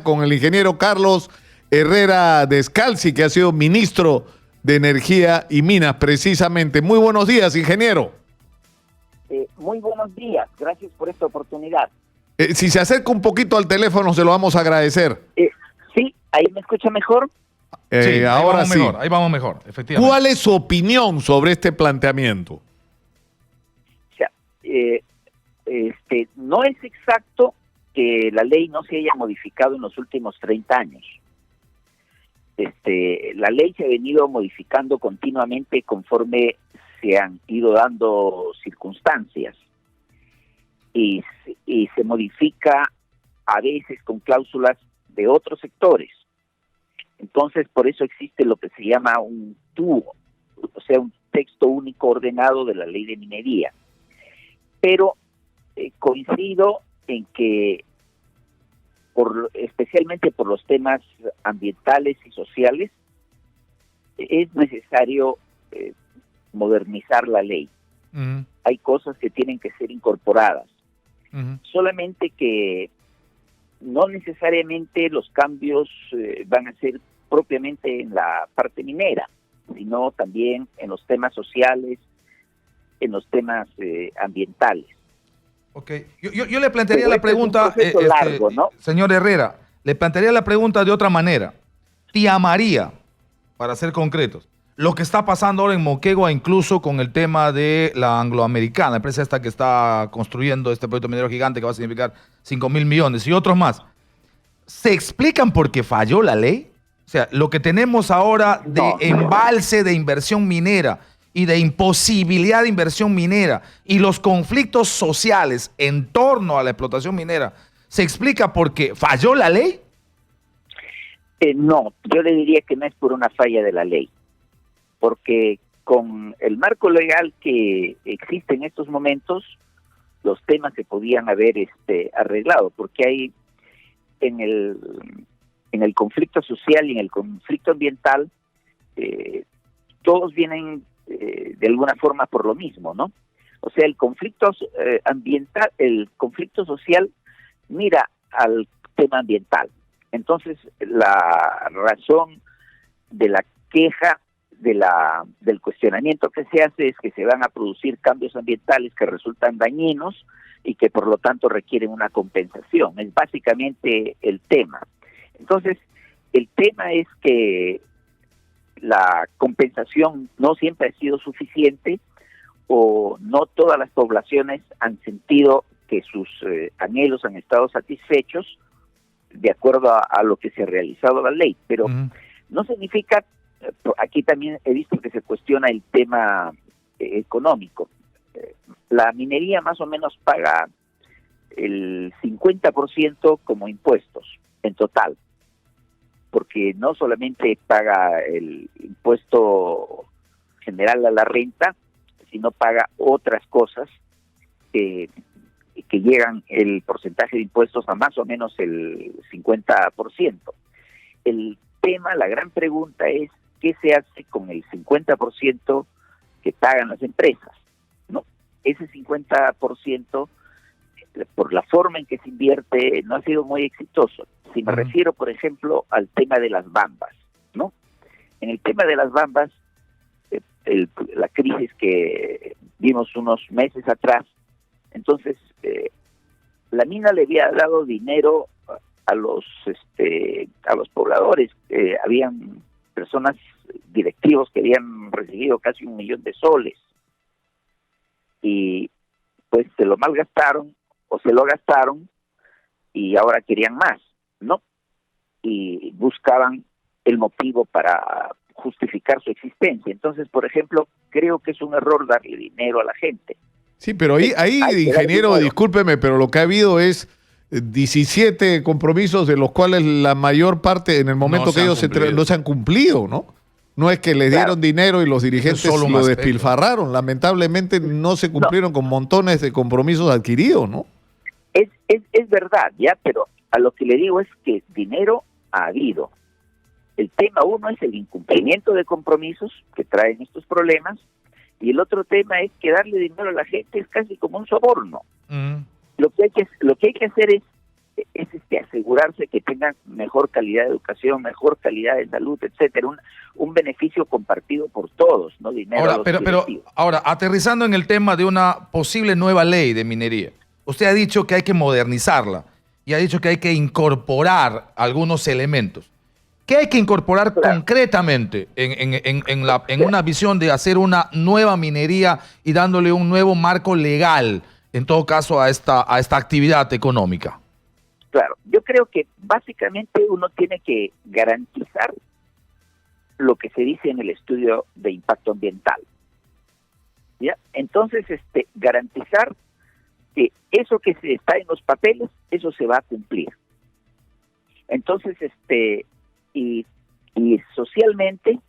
Con el ingeniero Carlos Herrera Descalzi, que ha sido ministro de Energía y Minas, precisamente. Muy buenos días, ingeniero. Muy buenos días, gracias por esta oportunidad. Si se acerca un poquito al teléfono, se lo vamos a agradecer. Sí, ¿ahí me escucha mejor? Sí, ahora sí. Ahí vamos mejor, efectivamente. ¿Cuál es su opinión sobre este planteamiento? O sea, no es exacto que la ley no se haya modificado en los últimos 30 años. La ley se ha venido modificando continuamente conforme se han ido dando circunstancias y se modifica a veces con cláusulas de otros sectores. Entonces, por eso existe lo que se llama un TUO, o sea, un texto único ordenado de la ley de minería. Pero coincido en que especialmente por los temas ambientales y sociales, es necesario modernizar la ley. Uh-huh. Hay cosas que tienen que ser incorporadas. Uh-huh. Solamente que no necesariamente los cambios van a ser propiamente en la parte minera, sino también en los temas sociales, en los temas ambientales. Ok, yo le plantearía la pregunta, es un proceso largo, ¿no? Señor Herrera, le plantearía la pregunta de otra manera. ¿Tía María, para ser concretos, lo que está pasando ahora en Moquegua, incluso con el tema de la Angloamericana, la empresa esta que está construyendo este proyecto minero gigante que va a significar 5.000 millones y otros más, ¿se explican por qué falló la ley? O sea, lo que tenemos ahora de embalse de inversión minera y de imposibilidad de inversión minera y los conflictos sociales en torno a la explotación minera, ¿se explica por qué falló la ley? No, yo le diría que no es por una falla de la ley, porque con el marco legal que existe en estos momentos, los temas se podían haber arreglado, porque hay en el conflicto social y en el conflicto ambiental, todos vienen de alguna forma por lo mismo, ¿no? O sea, el conflicto ambiental, el conflicto social mira al tema ambiental. Entonces, la razón de la queja, del cuestionamiento que se hace es que se van a producir cambios ambientales que resultan dañinos y que por lo tanto requieren una compensación. Es básicamente el tema. Entonces, el tema es que la compensación no siempre ha sido suficiente o no todas las poblaciones han sentido que sus anhelos han estado satisfechos de acuerdo a lo que se ha realizado la ley, pero no significa, aquí también he visto que se cuestiona el tema económico. La minería más o menos paga el 50% como impuestos en total, porque no solamente paga el impuesto general a la renta, sino paga otras cosas que llegan el porcentaje de impuestos a más o menos el 50%. El tema, la gran pregunta es, ¿qué se hace con el 50% que pagan las empresas? ¿No? Ese 50%, por la forma en que se invierte, no ha sido muy exitoso. Si me refiero, por ejemplo, al tema de las bambas, ¿no? En el tema de las bambas, la crisis que vimos unos meses atrás, entonces la mina le había dado dinero a los pobladores. Habían personas directivos que habían recibido casi 1 millón de soles y pues se lo malgastaron o se lo gastaron y ahora querían más, ¿no? Y buscaban el motivo para justificar su existencia. Entonces, por ejemplo, creo que es un error darle dinero a la gente. Sí, pero ahí ingeniero, discúlpeme, pero lo que ha habido es 17 compromisos, de los cuales la mayor parte en el momento que ellos no se han cumplido, ¿no? No es que les dieron dinero y los dirigentes lo despilfarraron. Lamentablemente no se cumplieron con montones de compromisos adquiridos, ¿no? Es verdad, ya, pero a lo que le digo es que dinero ha habido. El tema uno es el incumplimiento de compromisos que traen estos problemas, Y el otro tema es que darle dinero a la gente es casi como un soborno. Lo que hay que hacer es asegurarse que tengan mejor calidad de educación, mejor calidad de salud, etcétera, un beneficio compartido por todos, no dinero. Ahora, pero ahora, aterrizando en el tema de una posible nueva ley de minería, usted ha dicho que hay que modernizarla y ha dicho que hay que incorporar algunos elementos. ¿Qué hay que incorporar concretamente en una visión de hacer una nueva minería y dándole un nuevo marco legal, en todo caso, a esta actividad económica? Claro, yo creo que básicamente uno tiene que garantizar lo que se dice en el estudio de impacto ambiental. ¿Ya? Entonces, garantizar que eso que se está en los papeles, eso se va a cumplir. Entonces, y socialmente,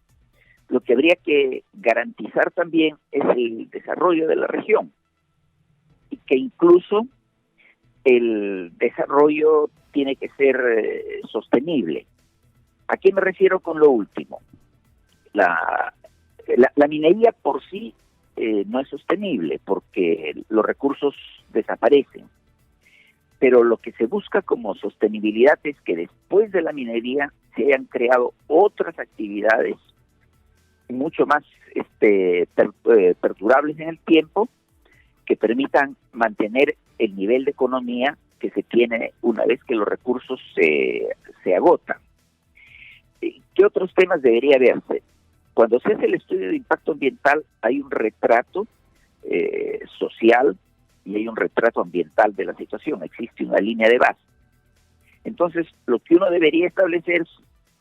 lo que habría que garantizar también es el desarrollo de la región, y que incluso el desarrollo tiene que ser sostenible. ¿A qué me refiero con lo último? La minería por sí no es sostenible porque los recursos desaparecen. Pero lo que se busca como sostenibilidad es que después de la minería se hayan creado otras actividades mucho más perdurables en el tiempo, que permitan mantener el nivel de economía que se tiene una vez que los recursos se agotan. ¿Qué otros temas debería verse? Cuando se hace el estudio de impacto ambiental hay un retrato social y hay un retrato ambiental de la situación, existe una línea de base. Entonces, lo que uno debería establecer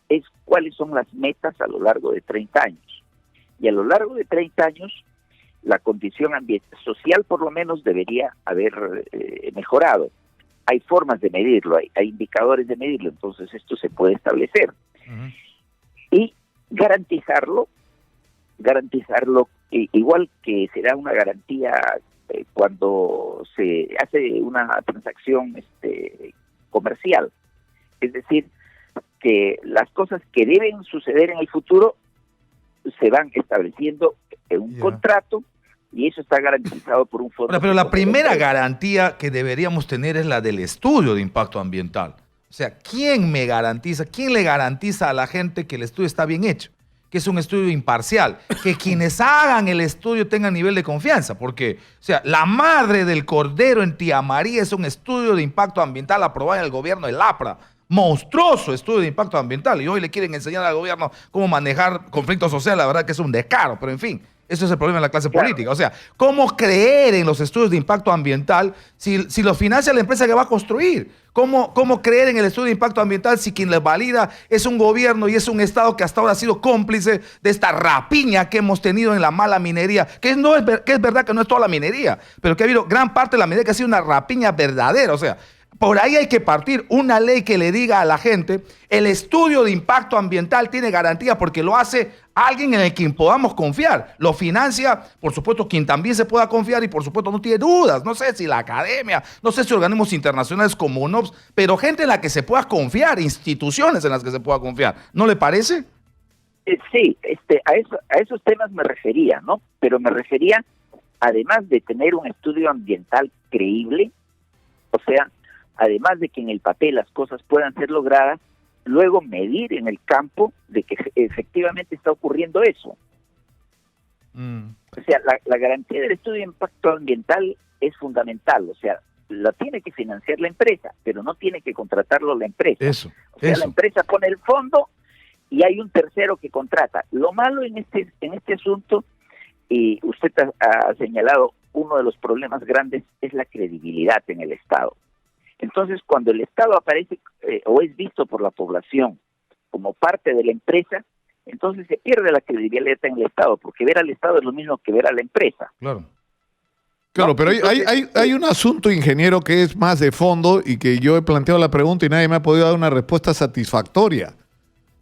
es cuáles son las metas a lo largo de 30 años. Y a lo largo de 30 años, la condición social por lo menos debería haber mejorado. Hay formas de medirlo, hay indicadores de medirlo, entonces esto se puede establecer. Y garantizarlo igual que será una garantía cuando se hace una transacción comercial. Es decir, que las cosas que deben suceder en el futuro se van estableciendo en un contrato, y eso está garantizado por un fondo. Pero la primera garantía que deberíamos tener es la del estudio de impacto ambiental. O sea, ¿quién le garantiza a la gente que el estudio está bien hecho? Que es un estudio imparcial, que quienes hagan el estudio tengan nivel de confianza, porque, o sea, la madre del cordero en Tía María es un estudio de impacto ambiental aprobado en el gobierno de Lapra, monstruoso estudio de impacto ambiental, y hoy le quieren enseñar al gobierno cómo manejar conflictos sociales, la verdad que es un descaro, pero en fin. Eso es el problema de la clase política. O sea, ¿cómo creer en los estudios de impacto ambiental si lo financia la empresa que va a construir? ¿Cómo creer en el estudio de impacto ambiental si quien les valida es un gobierno y es un Estado que hasta ahora ha sido cómplice de esta rapiña que hemos tenido en la mala minería? Que es verdad que no es toda la minería, pero que ha habido gran parte de la minería que ha sido una rapiña verdadera. O sea, por ahí hay que partir una ley que le diga a la gente, el estudio de impacto ambiental tiene garantía porque lo hace alguien en el quien podamos confiar. Lo financia, por supuesto, quien también se pueda confiar y por supuesto no tiene dudas. No sé si la academia, no sé si organismos internacionales como UNOPS, pero gente en la que se pueda confiar, instituciones en las que se pueda confiar. ¿No le parece? Sí, a esos temas me refería, ¿no? Pero me refería, además de tener un estudio ambiental creíble, o sea, además de que en el papel las cosas puedan ser logradas, luego medir en el campo de que efectivamente está ocurriendo eso. O sea, la garantía del estudio de impacto ambiental es fundamental. O sea, la tiene que financiar la empresa, pero no tiene que contratarlo la empresa. La empresa pone el fondo y hay un tercero que contrata. Lo malo en este asunto, y usted ha señalado, uno de los problemas grandes es la credibilidad en el Estado. Entonces, cuando el Estado aparece o es visto por la población como parte de la empresa, entonces se pierde la credibilidad en el Estado, porque ver al Estado es lo mismo que ver a la empresa. Claro, pero hay un asunto, ingeniero, que es más de fondo y que yo he planteado la pregunta y nadie me ha podido dar una respuesta satisfactoria.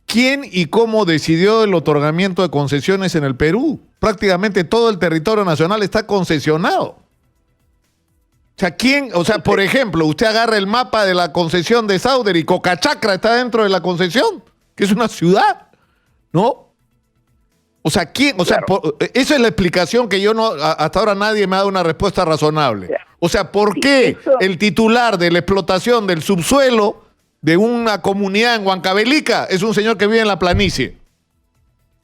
¿Quién y cómo decidió el otorgamiento de concesiones en el Perú? Prácticamente todo el territorio nacional está concesionado. Por ejemplo, usted agarra el mapa de la concesión de Sauder y Cocachacra está dentro de la concesión, que es una ciudad, ¿no? O sea, ¿quién? O sea, esa es la explicación que yo no, hasta ahora nadie me ha dado una respuesta razonable. O sea, ¿por qué el titular de la explotación del subsuelo de una comunidad en Huancavelica es un señor que vive en la planicie?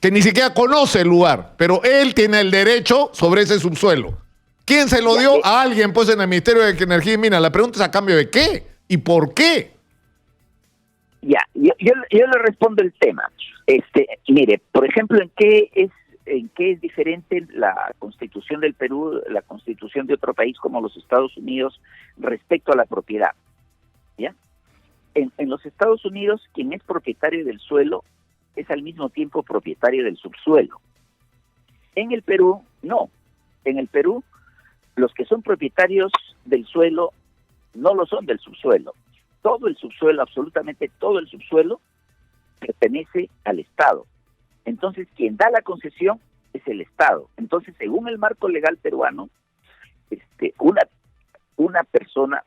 Que ni siquiera conoce el lugar, pero él tiene el derecho sobre ese subsuelo. ¿Quién se lo dio? A alguien, pues, en el Ministerio de Energía y Minas. La pregunta es ¿a cambio de qué? ¿Y por qué? Ya, yo le respondo el tema. Mire, por ejemplo, ¿en qué es diferente la Constitución del Perú, la Constitución de otro país como los Estados Unidos respecto a la propiedad? ¿Ya? En los Estados Unidos, quien es propietario del suelo es al mismo tiempo propietario del subsuelo. En el Perú, no. En el Perú, los que son propietarios del suelo no lo son del subsuelo. Todo el subsuelo, absolutamente todo el subsuelo, pertenece al Estado. Entonces, quien da la concesión es el Estado. Entonces, según el marco legal peruano, una persona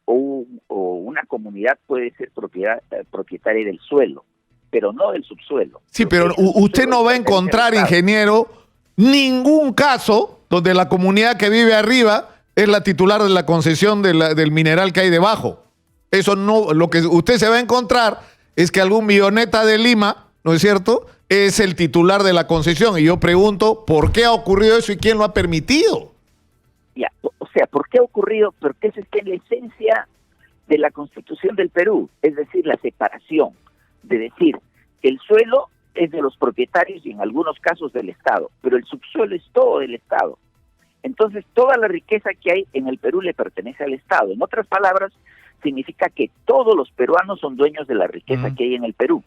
o una comunidad puede ser propietaria del suelo, pero no del subsuelo. Sí, pero usted no va a encontrar, ingeniero, ningún caso donde la comunidad que vive arriba es la titular de la concesión del mineral que hay debajo. Eso no, lo que usted se va a encontrar es que algún milloneta de Lima, ¿no es cierto?, es el titular de la concesión. Y yo pregunto, ¿por qué ha ocurrido eso y quién lo ha permitido? Ya, o sea, ¿por qué ha ocurrido? Porque eso está en la esencia de la Constitución del Perú, es decir, la separación, de decir, el suelo es de los propietarios y en algunos casos del Estado, pero el subsuelo es todo del Estado. Entonces, toda la riqueza que hay en el Perú le pertenece al Estado. En otras palabras, significa que todos los peruanos son dueños de la riqueza que hay en el Perú.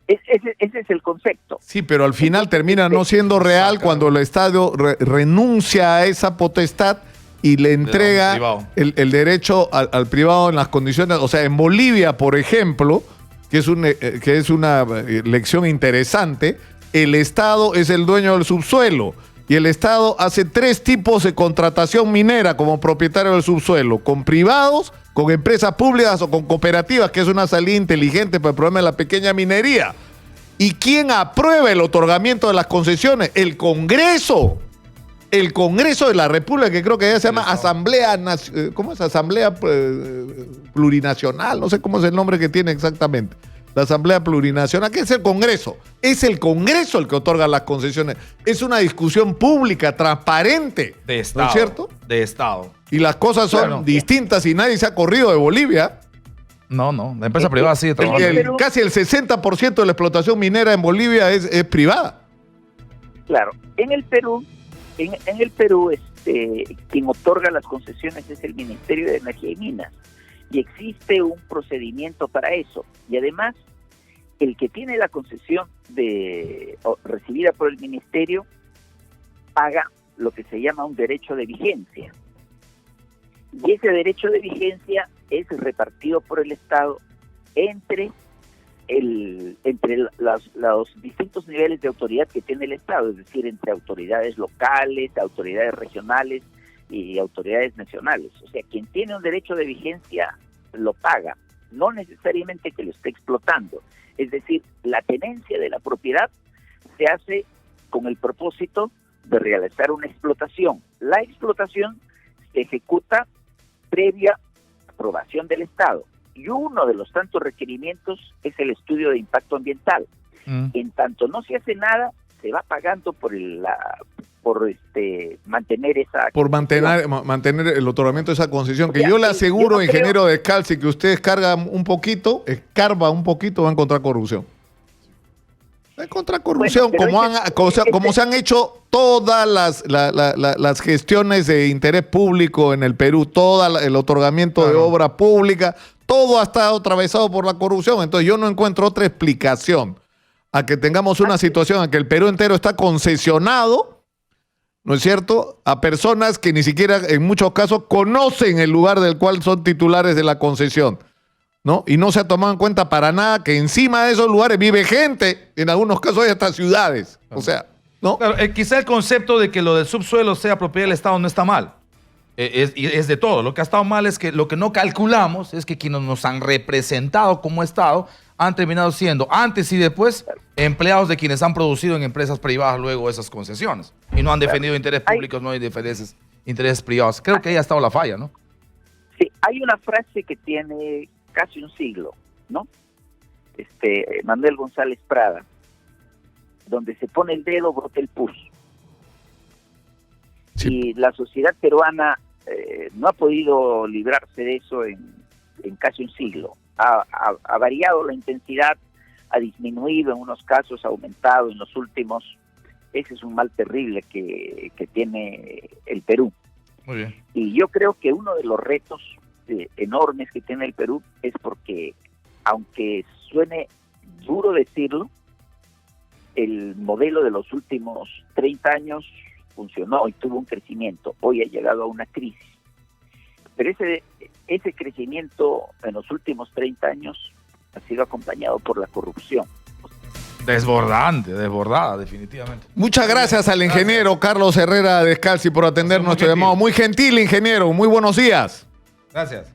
Ese es el concepto. Sí, pero al final termina no siendo real cuando el Estado renuncia a esa potestad y le entrega el derecho al privado en las condiciones. O sea, en Bolivia, por ejemplo, que es una lección interesante, el Estado es el dueño del subsuelo y el Estado hace 3 tipos de contratación minera como propietario del subsuelo: con privados, con empresas públicas o con cooperativas, que es una salida inteligente para el problema de la pequeña minería. ¿Y quién aprueba el otorgamiento de las concesiones? El Congreso. El Congreso de la República, que creo que ya se llama Asamblea, ¿cómo es? Asamblea Plurinacional, no sé cómo es el nombre que tiene exactamente. La Asamblea Plurinacional, que es el Congreso. Es el Congreso el que otorga las concesiones. Es una discusión pública, transparente. De Estado. ¿No es cierto? De Estado. Y las cosas son distintas y nadie se ha corrido de Bolivia. No, la empresa privada sigue trabajando. Casi el 60% de la explotación minera en Bolivia es privada. Claro. En el Perú, quien otorga las concesiones es el Ministerio de Energía y Minas. Y existe un procedimiento para eso. Y además, el que tiene la concesión recibida por el ministerio paga lo que se llama un derecho de vigencia. Y ese derecho de vigencia es repartido por el Estado entre los distintos niveles de autoridad que tiene el Estado, es decir, entre autoridades locales, autoridades regionales y autoridades nacionales. O sea, quien tiene un derecho de vigencia lo paga, no necesariamente que lo esté explotando. Es decir, la tenencia de la propiedad se hace con el propósito de realizar una explotación. La explotación se ejecuta previa aprobación del Estado. Y uno de los tantos requerimientos es el estudio de impacto ambiental. En tanto no se hace nada, se va pagando por mantener esa... Por mantener el otorgamiento de esa concesión, que yo le aseguro, ingeniero Descalzi, que usted escarba un poquito, va a encontrar corrupción. Va a encontrar corrupción, como se han hecho todas las gestiones de interés público en el Perú, todo el otorgamiento de obra pública, todo ha estado atravesado por la corrupción. Entonces yo no encuentro otra explicación a que tengamos una situación en que el Perú entero está concesionado, ¿no es cierto?, a personas que ni siquiera en muchos casos conocen el lugar del cual son titulares de la concesión, ¿no? Y no se ha tomado en cuenta para nada que encima de esos lugares vive gente, en algunos casos hay hasta ciudades, o sea, ¿no? Claro, quizá el concepto de que lo del subsuelo sea propiedad del Estado no está mal. Es de todo. Lo que ha estado mal es que lo que no calculamos es que quienes nos han representado como Estado han terminado siendo, antes y después, empleados de quienes han producido en empresas privadas luego esas concesiones. Y no han defendido intereses públicos, no hay intereses privados. Creo que ahí ha estado la falla, ¿no? Sí, hay una frase que tiene casi un siglo, ¿no? Manuel González Prada, donde se pone el dedo, brota el pus. Sí. Y la sociedad peruana no ha podido librarse de eso en casi un siglo. Ha variado la intensidad, ha disminuido en unos casos, ha aumentado en los últimos. Ese es un mal terrible que tiene el Perú. Muy bien. Y yo creo que uno de los retos enormes que tiene el Perú es porque, aunque suene duro decirlo, el modelo de los últimos 30 años funcionó y tuvo un crecimiento. Hoy ha llegado a una crisis. Pero ese crecimiento en los últimos 30 años ha sido acompañado por la corrupción. Desbordada, definitivamente. Muchas gracias al ingeniero Carlos Herrera Descalzi por atender nuestro llamado. Muy gentil, ingeniero. Muy buenos días. Gracias.